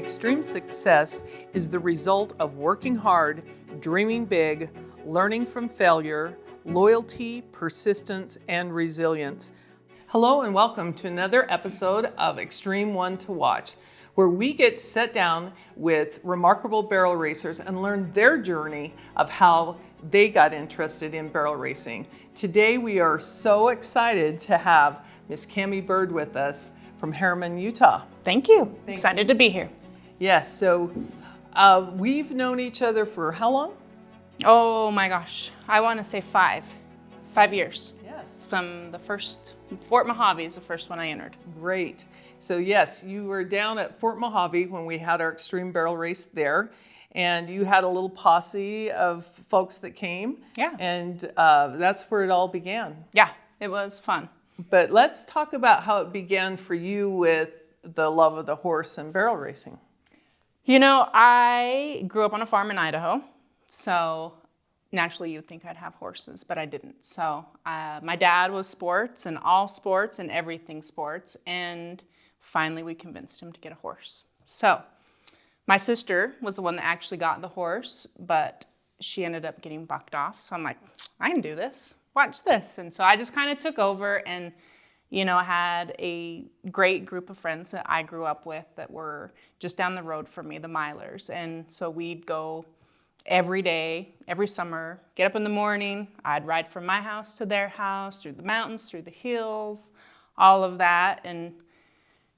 Extreme success is the result of working hard, dreaming big, learning from failure, loyalty, persistence, and resilience. Hello and welcome to another episode of Xtreme One to Watch, where we get to sit down with remarkable barrel racers and learn their journey of how they got interested in barrel racing. Today we are so excited to have Miss Cami Bird with us from Harriman, Utah. Thank you. Excited to be here. Yes, so we've known each other for how long? Oh my gosh, I want to say 5 years. Yes. From the first, Fort Mojave is the first one I entered. Great. So yes, you were down at Fort Mojave when we had our Xtreme Barrel Race there, and you had a little posse of folks that came. Yeah. And that's where it all began. Yeah, it was fun. But let's talk about how it began for you with the love of the horse and barrel racing. You know, I grew up on a farm in Idaho, so naturally you'd think I'd have horses, but I didn't. So my dad was sports and all sports and everything sports, and finally we convinced him to get a horse. So my sister was the one that actually got the horse, but she ended up getting bucked off. So I'm like, I can do this. Watch this. And so I just kind of took over and, you know, had a great group of friends that I grew up with that were just down the road from me, the Milers. And so we'd go every day, every summer, get up in the morning. I'd ride from my house to their house, through the mountains, through the hills, all of that. And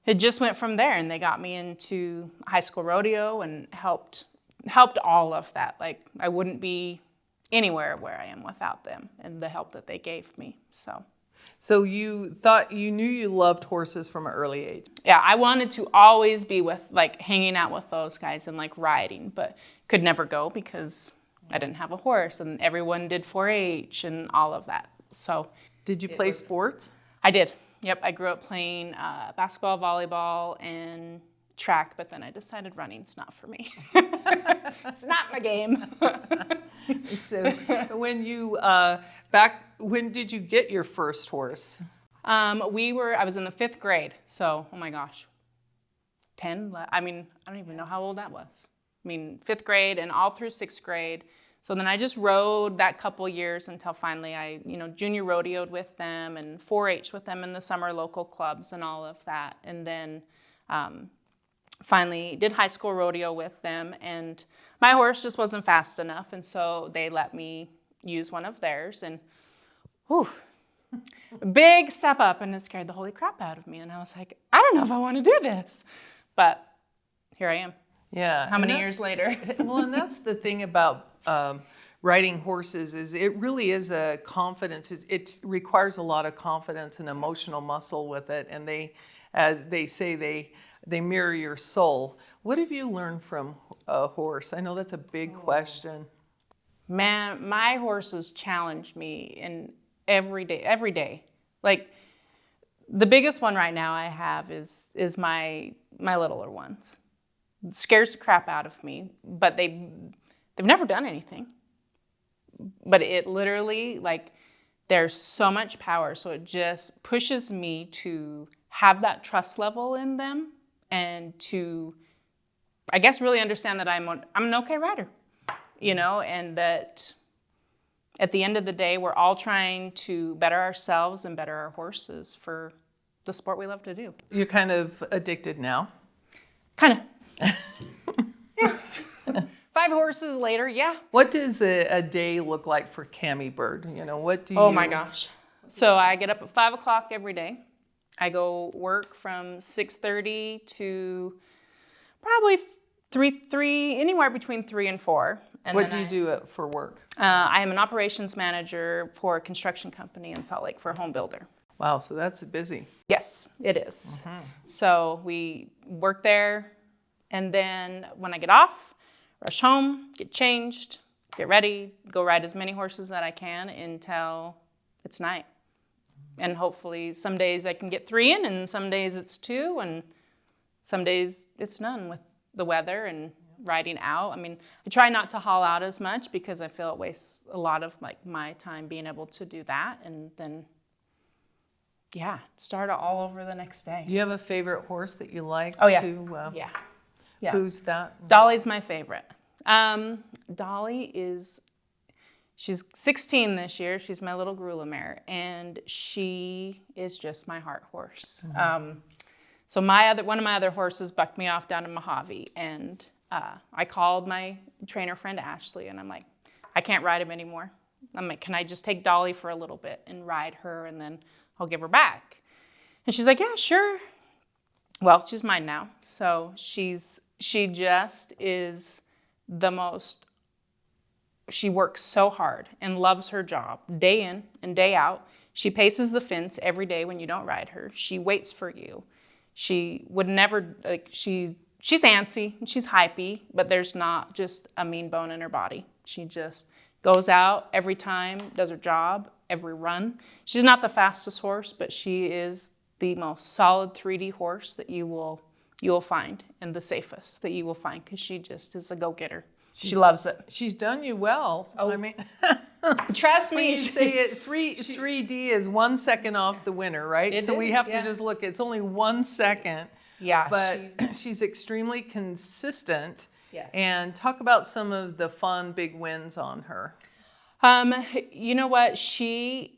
it just went from there. And they got me into high school rodeo and helped all of that. Like, I wouldn't be anywhere where I am without them and the help that they gave me. So you thought, you knew you loved horses from an early age. Yeah, I wanted to always be with, like, hanging out with those guys and, like, riding, but could never go because I didn't have a horse, and everyone did 4-H and all of that. So did you play sports? I did. Yep, I grew up playing basketball, volleyball, and track, but then I decided running's not for me. It's not my game. So when you when did you get your first horse? I was in the 5th grade, so oh my gosh, 10. I mean, I don't even know how old that was. I mean, 5th grade and all through 6th grade. So then I just rode that couple years until finally I, you know, junior rodeoed with them and 4-H with them in the summer local clubs and all of that, and then finally did high school rodeo with them, and my horse just wasn't fast enough, and so they let me use one of theirs, and whew, big step up, and it scared the holy crap out of me, and I was like, I don't know if I want to do this, but here I am. Yeah. How many years later? Well, and that's the thing about riding horses is it really is a confidence. It requires a lot of confidence and emotional muscle with it, and they, as they say, they mirror your soul. What have you learned from a horse? I know that's a big question. Man, my horses challenge me in every day. Like, the biggest one right now I have is my littler ones. It scares the crap out of me, but they've never done anything. But it literally, like, there's so much power, so it just pushes me to have that trust level in them and to, I guess, really understand that I'm an okay rider, you know, and that at the end of the day, we're all trying to better ourselves and better our horses for the sport we love to do. You're kind of addicted now. Kind of. Yeah. 5 horses later, yeah. What does a day look like for Cami Bird? You know, what do you... Oh my gosh. So I get up at 5 o'clock every day. I go work from 6:30 to probably 3, anywhere between 3 and 4. And what do you do for work? I am an operations manager for a construction company in Salt Lake for a home builder. Wow, so that's busy. Yes, it is. Mm-hmm. So we work there, and then when I get off, rush home, get changed, get ready, go ride as many horses that I can until it's night. And hopefully some days I can get 3 in, and some days it's 2, and some days it's none with the weather and riding out. I mean, I try not to haul out as much because I feel it wastes a lot of, like, my time being able to do that, and then, yeah, start it all over the next day. Do you have a favorite horse that you like? Oh, yeah. To, yeah. Yeah. Who's that? Dolly's my favorite. She's 16 this year. She's my little Grula mare, and she is just my heart horse. So one of my other horses bucked me off down in Mojave, and I called my trainer friend Ashley, and I'm like, I can't ride him anymore. I'm like, can I just take Dolly for a little bit and ride her, and then I'll give her back? And she's like, yeah, sure. Well, she's mine now. So she just is the most. She works so hard and loves her job day in and day out. She paces the fence every day when you don't ride her. She waits for you. She would never, she's antsy and she's hypey, but there's not just a mean bone in her body. She just goes out every time, does her job, every run. She's not the fastest horse, but she is the most solid 3D horse that you will find, and the safest that you will find, because she just is a go-getter. She loves it. She's done you well. Oh, I mean, trust me. you say it, 3D is 1 second off the winner, right? So we have to just look. It's only 1 second. Yeah. But she's extremely consistent. Yes. And talk about some of the fun big wins on her. You know what? She's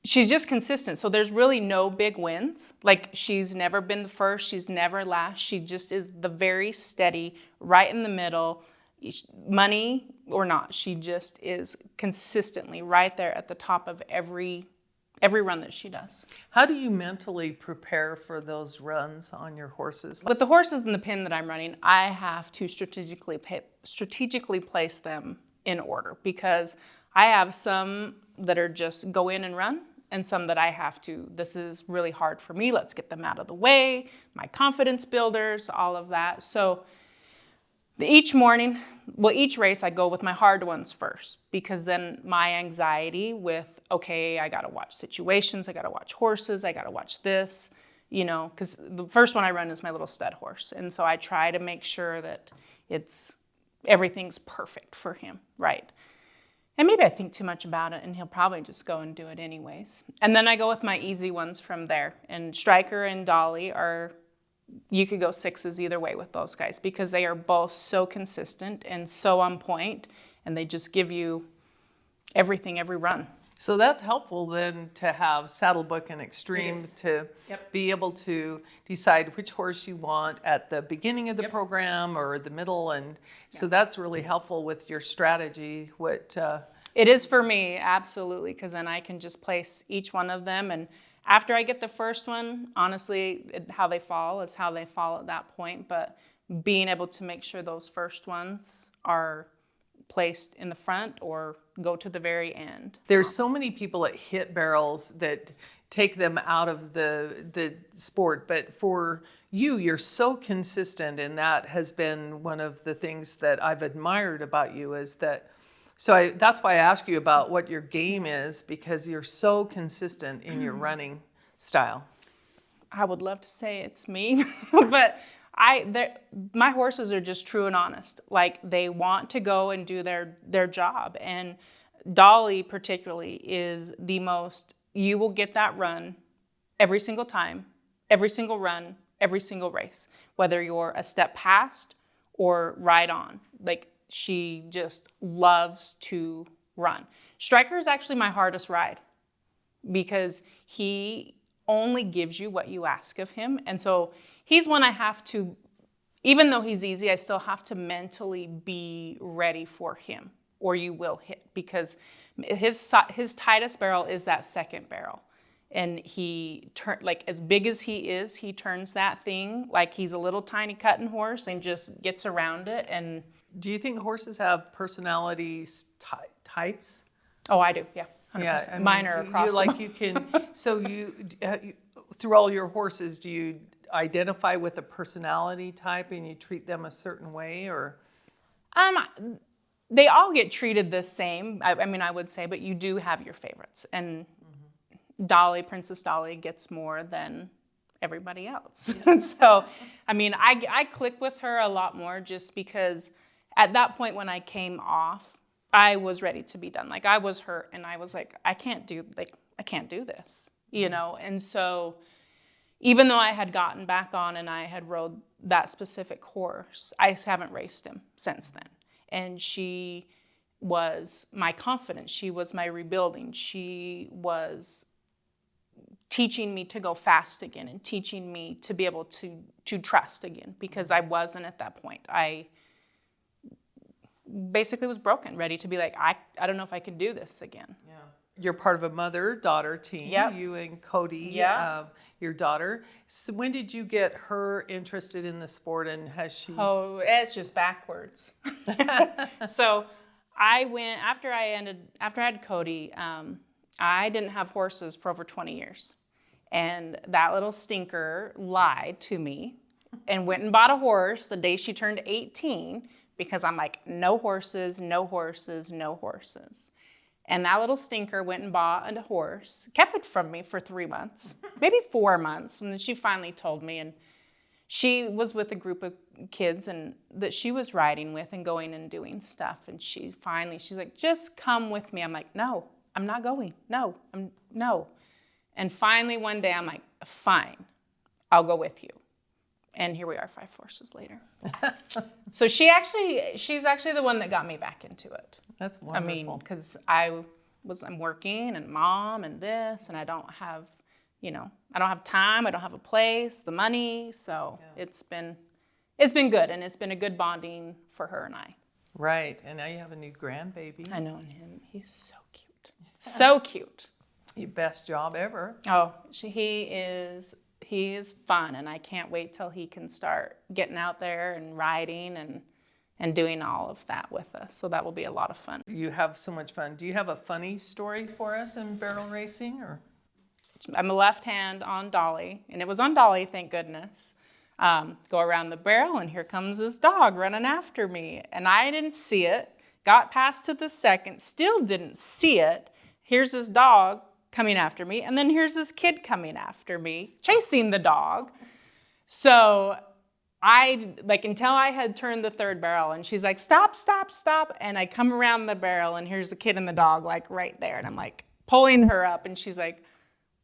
just consistent. So there's really no big wins. Like, she's never been the first. She's never last. She just is the very steady, right in the middle. Money or not, she just is consistently right there at the top of every run that she does. How do you mentally prepare for those runs on your horses? With the horses in the pen that I'm running, I have to strategically place them in order, because I have some that are just go in and run, and some that I have to, this is really hard for me, let's get them out of the way, my confidence builders, all of that. So each race I go with my hard ones first, because then my anxiety with, okay, I gotta watch situations, I gotta watch horses, I gotta watch this, because the first one I run is my little stud horse. And so I try to make sure that everything's perfect for him, right? And maybe I think too much about it, and he'll probably just go and do it anyways. And then I go with my easy ones from there. And Striker and Dolly you could go sixes either way with those guys, because they are both so consistent and so on point, and they just give you everything every run. So that's helpful then, to have Saddlebook and Xtreme to be able to decide which horse you want at the beginning of the program or the middle, and so that's really helpful with your strategy. It is for me, absolutely, because then I can just place each one of them, and after I get the first one, honestly, how they fall is how they fall at that point. But being able to make sure those first ones are placed in the front or go to the very end. There's so many people that hit barrels that take them out of the sport, but for you, you're so consistent, and that has been one of the things that I've admired about you, is that. So that's why I ask you about what your game is, because you're so consistent in your running style. I would love to say it's me, but my horses are just true and honest. Like, they want to go and do their job. And Dolly particularly is the most, you will get that run every single time, every single run, every single race, whether you're a step past or right on. Like, she just loves to run. Striker is actually my hardest ride, because he only gives you what you ask of him. And so he's one I have to, even though he's easy, I still have to mentally be ready for him, or you will hit, because his tightest barrel is that second barrel. And like, as big as he is, he turns that thing like he's a little tiny cutting horse and just gets around it. And do you think horses have personalities types? Oh, I do, yeah. 100%. Yeah, I mean, mine are across. You can. So you through all your horses, do you identify with a personality type and you treat them a certain way, or? They all get treated the same. I mean, I would say, but you do have your favorites, and Dolly, Princess Dolly, gets more than everybody else. Yeah. So, I mean, I click with her a lot more, just because at that point when I came off, I was ready to be done. Like, I was hurt, and I was like, I can't do this, And so even though I had gotten back on and I had rode that specific horse, I haven't raced him since then. And she was my confidence. She was my rebuilding. She was teaching me to go fast again and teaching me to be able to trust again, because I wasn't at that point. I basically was broken, ready to be like, I don't know if I can do this again. Yeah. You're part of a mother-daughter team, Yep. you and Cody, Yeah. Your daughter. So when did you get her interested in the sport, and has she? Oh, it's just backwards. So I went, after I had Cody, I didn't have horses for over 20 years. And that little stinker lied to me and went and bought a horse the day she turned 18, because I'm like, no horses, no horses, no horses. And that little stinker went and bought a horse, kept it from me for 3 months, maybe 4 months, and then she finally told me. And she was with a group of kids and that she was riding with and going and doing stuff. And she's like, just come with me. I'm like, no, I'm not going. No. And finally one day I'm like, fine, I'll go with you. And here we are 5 horses later. So she's actually the one that got me back into it. That's wonderful. I mean, because I'm working and mom and this, and I don't have time, I don't have a place, the money. So yeah. It's been good, and it's been a good bonding for her and I. Right, and now you have a new grandbaby. I know him. He's so cute. So cute. Your best job ever. Oh, he is fun, and I can't wait till he can start getting out there and riding and doing all of that with us. So that will be a lot of fun. You have so much fun. Do you have a funny story for us in barrel racing, or? I'm a left hand on dolly, and it was on dolly, thank goodness. Go around the barrel, and here comes this dog running after me, and I didn't see it. Got past to the second, still didn't see it. Here's this dog coming after me, and then here's this kid coming after me, chasing the dog. So until I had turned the third barrel, and she's like, stop, and I come around the barrel, and here's the kid and the dog like right there, and I'm like pulling her up, and she's like,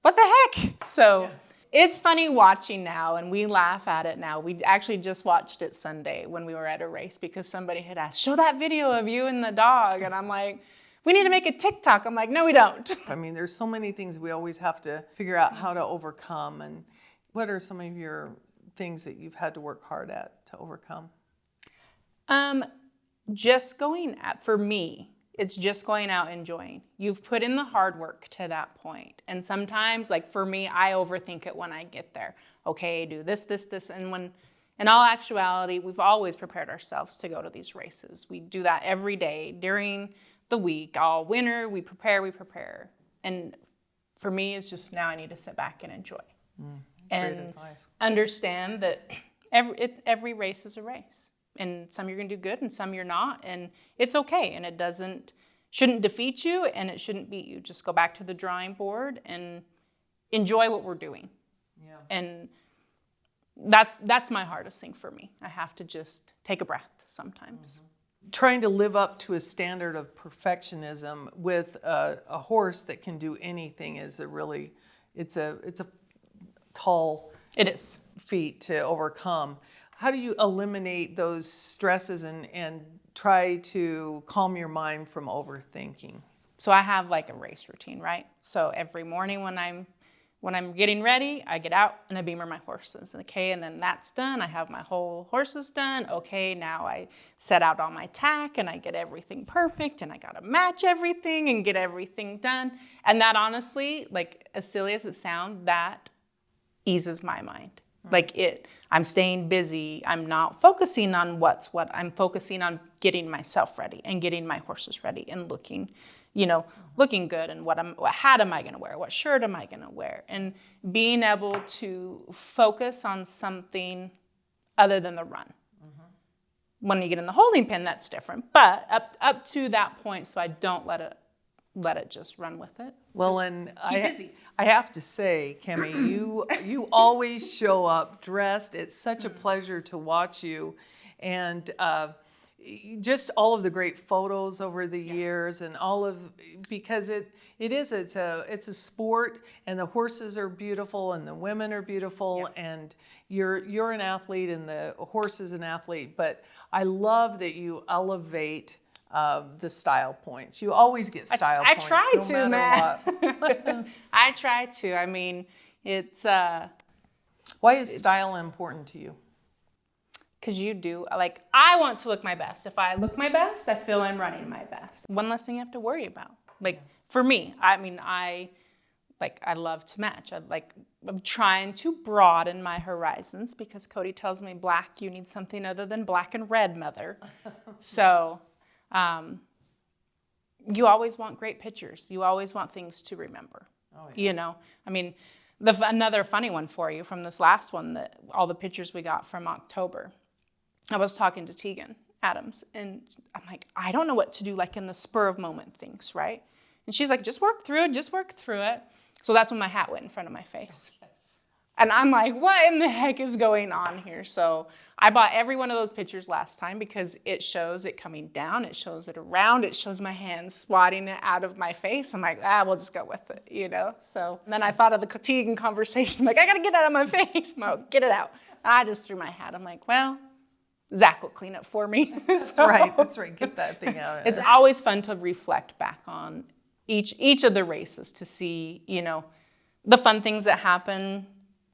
what the heck? So yeah. It's funny watching now, and we laugh at it now. We actually just watched it Sunday when we were at a race, because somebody had asked, show that video of you and the dog, and I'm like, we need to make a TikTok. I'm like, no, we don't. I mean, there's so many things we always have to figure out how to overcome. And what are some of your things that you've had to work hard at to overcome? For me, it's just going out enjoying. You've put in the hard work to that point. And sometimes, like for me, I overthink it when I get there. Okay, do this. And when, in all actuality, we've always prepared ourselves to go to these races. We do that every day during the week, all winter, we prepare. And for me, it's just now I need to sit back and enjoy. And understand that every race is a race. And some you're gonna do good and some you're not. And it's okay. And it shouldn't defeat you, and it shouldn't beat you. Just go back to the drawing board and enjoy what we're doing. Yeah. And that's my hardest thing for me. I have to just take a breath sometimes. Mm-hmm. Trying to live up to a standard of perfectionism with a horse that can do anything is it's a tall feat to overcome. How do you eliminate those stresses and try to calm your mind from overthinking? So I have like a race routine, right? So every morning when I'm getting ready, I get out and I beamer my horses. Okay, and then that's done. I have my whole horses done. Okay, now I set out all my tack and I get everything perfect, and I gotta match everything and get everything done. And that honestly, like as silly as it sounds, that eases my mind. I'm staying busy. I'm not focusing on what's what. I'm focusing on getting myself ready and getting my horses ready and looking good, and what hat am I going to wear? What shirt am I going to wear? And being able to focus on something other than the run. Mm-hmm. When you get in the holding pen, that's different. But up to that point, so I don't let it just run with it. Well, and I have to say, Cammie, you always show up dressed. It's such a pleasure to watch you, and just all of the great photos over the years, and because it's a sport, and the horses are beautiful and the women are beautiful, and you're an athlete and the horse is an athlete. But I love that you elevate the style points. You always get style points. I try to, matter Matt. I try to. I mean, it's why is style important to you? Because you do, like, I want to look my best. If I look my best, I feel I'm running my best. One less thing you have to worry about. Like, for me, I mean, I love to match. I'm trying to broaden my horizons because Cody tells me, black, you need something other than black and red, mother. So, you always want great pictures. You always want things to remember. Oh, yeah. You know, I mean, another funny one for you from this last one, that all the pictures we got from October. I was talking to Tegan Adams, and I'm like, I don't know what to do, like in the spur of moment things, right? And she's like, just work through it. So that's when my hat went in front of my face. Yes. And I'm like, what in the heck is going on here? So I bought every one of those pictures last time because it shows it coming down, it shows it around, it shows my hands swatting it out of my face. I'm like, we'll just go with it, you know? So then I thought of the Tegan conversation. I'm like, I gotta get that out of my face. I'm like, get it out. And I just threw my hat. I'm like, well, Zach will clean it for me. That's right. Get that thing out. It's always fun to reflect back on each of the races to see, you know, the fun things that happen,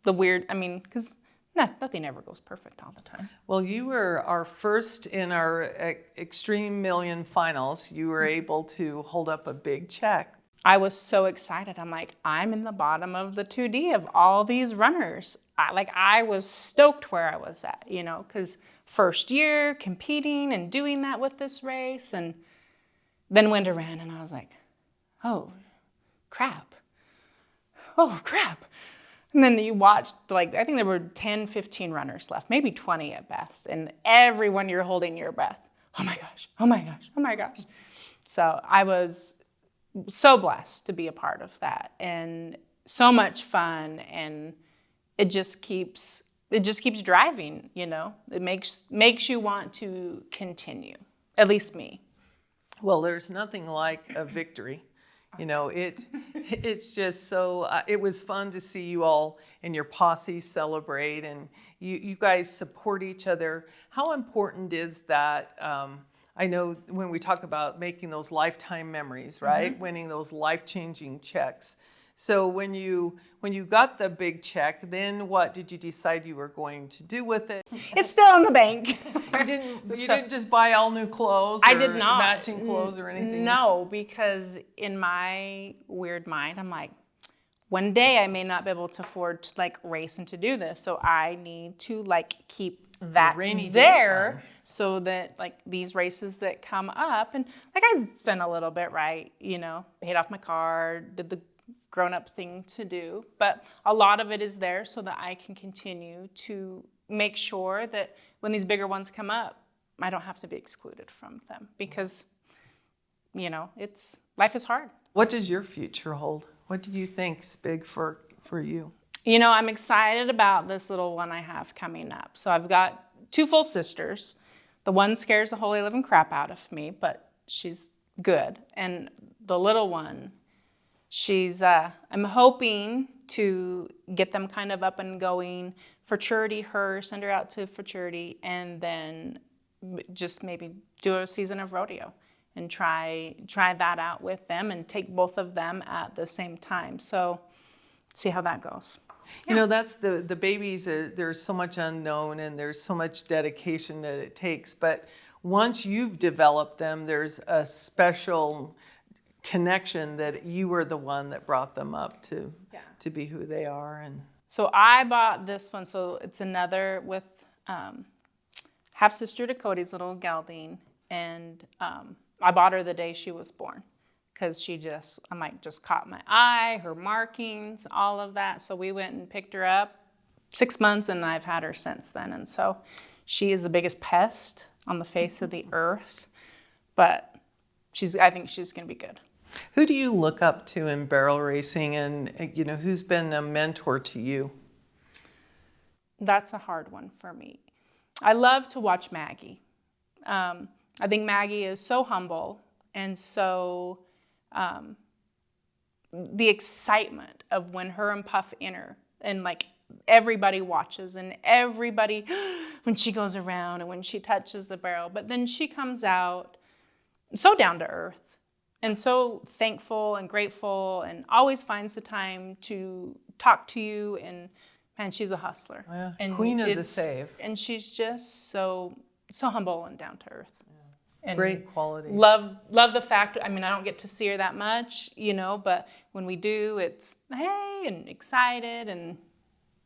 the weird, I mean, because nothing ever goes perfect all the time. Well, you were our first in our Xtreme Million finals. You were able to hold up a big check. I was so excited. I'm like, I'm in the bottom of the 2D of all these runners. I was stoked where I was at, you know, because first year competing and doing that with this race, and then went around and I was like, oh, crap. And then you watched, like, I think there were 10, 15 runners left, maybe 20 at best. And everyone, you're holding your breath. Oh my gosh. So I was so blessed to be a part of that, and so much fun, and it just keeps driving, you know. It makes you want to continue, at least me. Well, there's nothing like a victory. You know, it's just so, it was fun to see you all and your posse celebrate, and you guys support each other. How important is that? I know when we talk about making those lifetime memories, right? Mm-hmm. Winning those life-changing checks. So when you got the big check, then what did you decide you were going to do with it? It's still in the bank. You didn't just buy all new clothes? I did not. Matching clothes or anything? No, because in my weird mind, I'm like, one day I may not be able to afford to like race and to do this, so I need to like keep that there so that like these races that come up, and like I spent a little bit, right, you know, paid off my car, did the grown-up thing to do, but a lot of it is there so that I can continue to make sure that when these bigger ones come up, I don't have to be excluded from them, because, you know, life is hard. What does your future hold? What do you think's big for you? You know, I'm excited about this little one I have coming up. So I've got 2 full sisters. The one scares the holy living crap out of me, but she's good. And the little one, I'm hoping to get them kind of up and going, send her out to futurity, and then just maybe do a season of rodeo and try that out with them and take both of them at the same time. So see how that goes. You know, that's the babies, there's so much unknown and there's so much dedication that it takes. But once you've developed them, there's a special connection that you were the one that brought them up to be who they are. And so I bought this one. So it's another with half-sister to Cody's little gelding. And I bought her the day she was born, because she just caught my eye, her markings, all of that. So we went and picked her up 6 months, and I've had her since then. And so she is the biggest pest on the face of the earth, but I think she's going to be good. Who do you look up to in barrel racing, and you know, who's been a mentor to you? That's a hard one for me. I love to watch Maggie. I think Maggie is so humble, and so the excitement of when her and Puff enter, and like everybody watches, and everybody, when she goes around and when she touches the barrel, but then she comes out so down to earth and so thankful and grateful, and always finds the time to talk to you. And man, she's a hustler. Yeah. And Queen of the save. And she's just so humble and down to earth. And great qualities. Love the fact, I mean, I don't get to see her that much, you know, but when we do, it's hey, and excited, and,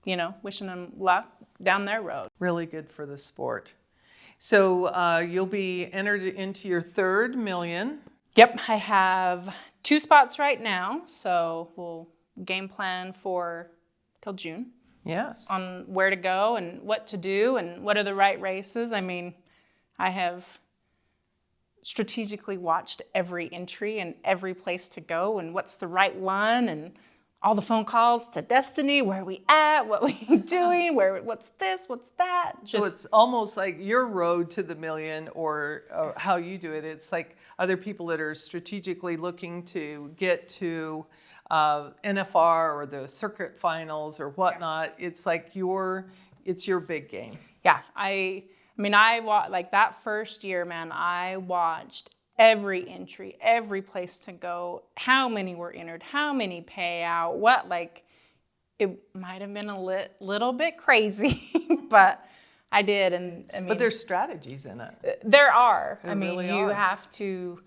you know, wishing them luck down their road. Really good for the sport. So you'll be entered into your 3rd million. Yep, I have 2 spots right now, so we'll game plan for till June. Yes. On where to go and what to do and what are the right races. I mean, I have strategically watched every entry and every place to go and what's the right one, and all the phone calls to Destiny, where are we at, what are we doing, what's this, what's that. So it's almost like your road to the million, or how you do it. It's like other people that are strategically looking to get to NFR or the circuit finals or whatnot. It's like it's your big game. Yeah, I mean, like that first year, man, I watched every entry, every place to go, how many were entered, how many pay out, what, like, it might have been a little bit crazy, but I did. And I mean, but there's strategies in it. There are. There I mean, really you are. have to,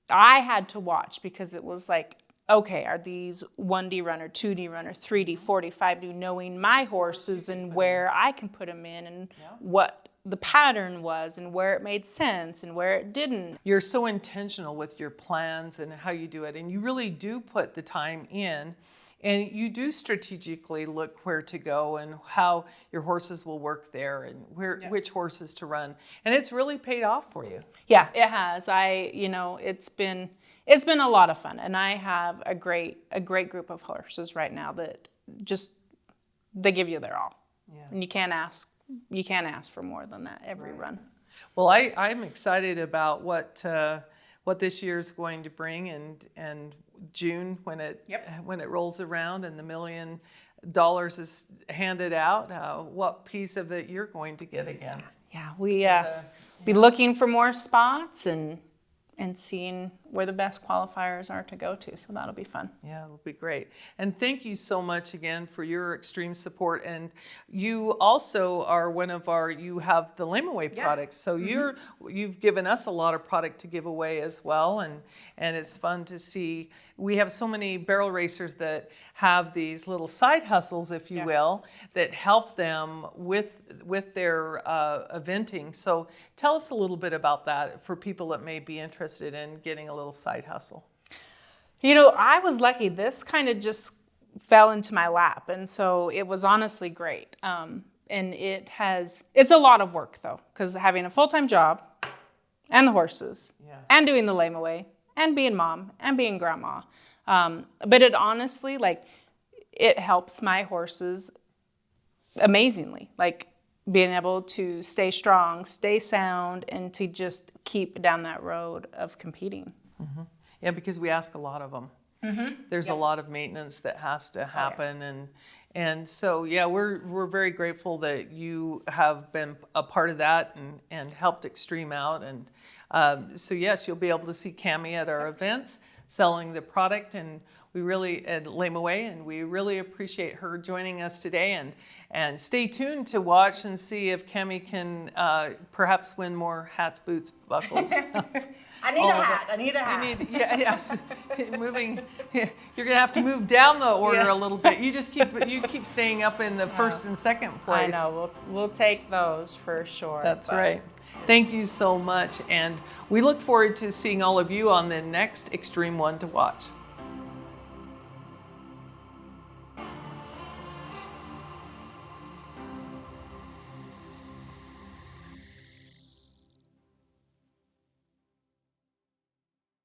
I had to watch, because it was like, okay, are these 1D runner, 2D runner, 3D, 40, 5D, knowing my horses and where I can put them in, and what the pattern was, and where it made sense and where it didn't. You're so intentional with your plans and how you do it, and you really do put the time in, and you do strategically look where to go and how your horses will work there, and which horses to run, and it's really paid off for you. Yeah, it has. It's been a lot of fun, and I have a great group of horses right now that just, they give you their all. Yeah. And you can't ask for more than that every run. Well, I'm excited about what this year is going to bring, and June when it rolls around and the $1 million is handed out, what piece of it you're going to get again. Yeah, we be looking for more spots and seeing where the best qualifiers are to go to. So that'll be fun. Yeah, it'll be great. And thank you so much again for your extreme support. And you also are you have the Lame Away products. So you've given us a lot of product to give away as well. And it's fun to see. We have so many barrel racers that have these little side hustles, if you will, that help them with their eventing. So tell us a little bit about that for people that may be interested in getting a little side hustle. You know, I was lucky. This kind of just fell into my lap, and so it was honestly great. And it's a lot of work though, because having a full-time job and the horses and doing the Lame Away and being mom and being grandma. But it honestly, like, it helps my horses amazingly. Like, being able to stay strong, stay sound, and to just keep down that road of competing. Mm-hmm. Yeah, because we ask a lot of them. Mm-hmm. There's a lot of maintenance that has to happen, and so we're very grateful that you have been a part of that and helped Xtreme out. And so yes, you'll be able to see Cammie at our events selling the product, and at Lame Away, and we really appreciate her joining us today. And stay tuned to watch and see if Cammie can perhaps win more hats, boots, buckles. I need a hat. I need a hat. Yes. Moving. You're gonna have to move down the order a little bit. You just keep staying up in the first and second place. I know. We'll take those for sure. That's right. Thank you so much, and we look forward to seeing all of you on the next Xtreme One to watch.